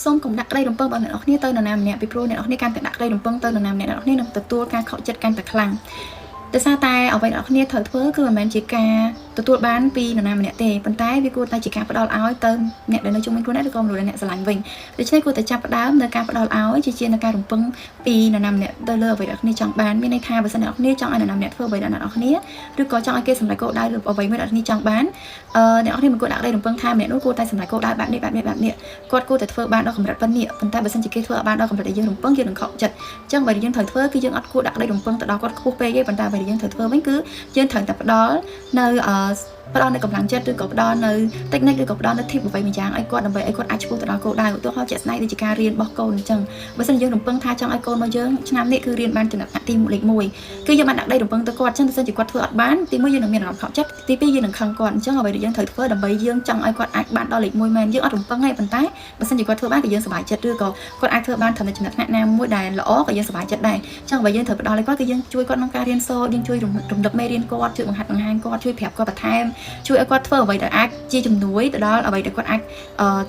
សូមកុំដាក់ក្តីរំពឹងរបស់អ្នកនរគ្នាទៅនរណាម្នាក់ពីព្រោះអ្នកនរគ្នាកាន់តែដាក់ក្តីរំពឹងទៅនរណាម្នាក់អ្នកនរគ្នានឹងទទួលការខកចិត្តកាន់តែខ្លាំងដោយសារតែអ្វីអ្នកនរគ្នាត្រូវធ្វើគឺមិនមែនជាការទទួលបានពីនរណាម្នាក់ទេប៉ុន្តែវាគួរតែជាការផ្ដល់ឲ្យទៅអ្នកដែលនៅជុំវិញខ្លួនអ្នកឬក៏មនុស្សដែលអ្នកស្រឡាញ់វិញដូច្នេះគួរតែចាប់ផ្ដើមនៅការផ្ដល់ឲ្យជានៅការរំពឹងពីនរណាម្នាក់ទៅលើអ្វីដែលអ្នកគ្នាចង់បានមានន័យថាបើសិនអ្នកគ្នាចង់ឲ្យនរណាម្នាក់ធ្វើអ្វីដែលអ្នកគ្នាឬក៏ចង់ឲ្យគេសម្រេចគោលដៅឬអ្វីមួយដែលអ្នកគ្នាចង់បានអ្នកគ្នាមិនគួរដាក់ក្តីរំពឹងថាម្នាក់នោះគួរតែសម្រេចគោលដៅបែបនេះគាត់គួរតែធ្វើបានដល់កម្រិតប៉ុណ្នេះប៉ុន្តែបើសិនជាគេធ្វើឲ្យបានដល់កម្រិតដែលយើងរំពឹងយើងនឹងខកចិត្តអញ្ចឹងអ្វីដែលយើងត្រូវធ្វើគឺយើងអត់គួរដាក់ក្តីរំពឹងទៅដល់គាត់ខ្ពស់ពេកទេប៉ុន្តែអ្វីដែលយើងត្រូវធ្វើវិញគឺយើងត្រូវតែផ្ដល់នៅកម្លាំងចិត្តឬក៏ផ្ដល់នៅ technique ឬក៏ផ្ដល់នៅ tip អ្វីមួយយ៉ាងឲ្យគាត់ដើម្បីឲ្យគាត់អាចឆ្ពោះទៅដល់គោលដៅឧទាហរណ៍ជាក់ស្ដែងដូចជាការរៀនរបស់កូនអញ្ចឹងបើសិនយើងរំពឹងថាចង់ឲ្យកូនរបស់យើងឆ្នាំនេះគឺរៀនបានចំណាត់ទីលេខ1គឺយើងបានដាក់ក្តីរំពឹងទៅគាត់អញ្ចឹងបើសិនជាគាត់ធ្វើអត់បានទី1យើងនឹងមានអារម្មណ៍ខកចិត្តទី2យើងនឹងខឹងគាត់អញ្ចឹងអ្វីដែលយើងត្រូវធ្វើដើម្បីយើងចង់ឲ្យគាត់អាចបានដល់លេខ1មែនយើងអត់រំពឹងទេប៉ុន្តែបើសិនជាគាត់ធ្វើបានក៏យើងសប្បាយចិត្តឬក៏គាត់អាចធ្វើបានត្រឹមតែចំណាត់ថ្នាក់ណាមួយដែលល្អក៏យើងសប្បាយចិត្តដែរអញ្ចឹងអ្វីយើងត្រូវផ្ដល់ឲ្យគាត់គឺយើងជួយគាត់ក្នុងការរៀនសូត្រយើងជួយរំលឹកមេរៀនគាត់ជួយបង្ហាត់បង្ហាញគាត់ជួយប្រាប់គាត់បន្ថែមជួយឲ្យគាត់ធ្វើអ្វីដែលអាចជាជំនួយទៅដល់អ្វីដែលគាត់អាច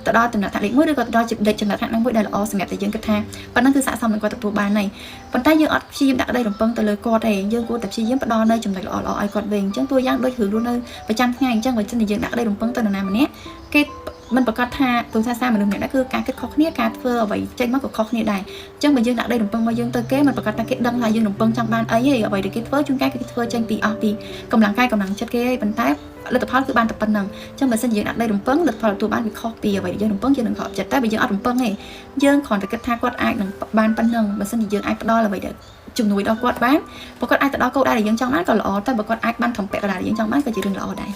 ទៅដល់ចំណាត់ថ្នាក់លេខ1ឬក៏ទៅដល់ចំណាត់ថ្នាក់មួយដែលល្អសម្រាប់តែយើងគិតថាប៉ុណ្ណឹងគឺស័ក្តិសមនឹងគាត់ទទួលបានហើយប៉ុន្តែយើងអត់ព្យាយាមដាក់ក្តីរំពឹងទៅលើគាត់ទេយើងគួរតែព្យាយាមផ្ដល់នៅចំណុចល្អៗឲ្យគាត់វិញអញ្ចឹងតួយ៉ាងដូចរឿងរស់នៅប្រចាំថ្ងៃអញ្ចឹងបើសិនជាយើងដាក់ក្តីរំពឹងទៅនរណាម្នាក់គេមិនប្រកាសថាទូសាសាមនុស្សម្នាក់គឺការគិតខុសគ្នាការធ្វើអ្វីចេញមកក៏ខុសគ្នាដែរអញ្ចឹងបើយើងដាក់ក្តីរំពឹងមកយើងទៅគេមិនប្រកាសថាគេដឹងថាយើងរំពឹងចង់បានអីទេអ្វីដែលគេធ្វើជួនកាលគេធ្វើចេញពីអស់ពីកម្លាំងកាយកម្លាំងចិត្តគេហើយប៉ុន្តែលទ្ធផលគឺបានតែប៉ុណ្្នឹងអញ្ចឹងបើសិនជាយើងដាក់ក្តីរំពឹងលទ្ធផលទទួលបានវាខុសពីអ្វីដែលយើងរំពឹងយើងនឹងខកចិត្តតែបើយើងអត់រំពឹងទេយើងគ្រាន់តែគិតថាគាត់អាចនឹងបានប៉ុណ្្នឹងបើសិនជាយើងអាចផ្ដល់អ្វីដែលជំនួយដល់គាត់បានបើគាត់អាចទៅដល់គោលដៅដែលយើងចង់បានក៏ល្អតែបើគាត់អាចបានធំពាក់កណ្ដាលដែលយើងចង់បានក៏ជារឿងល្អដែរ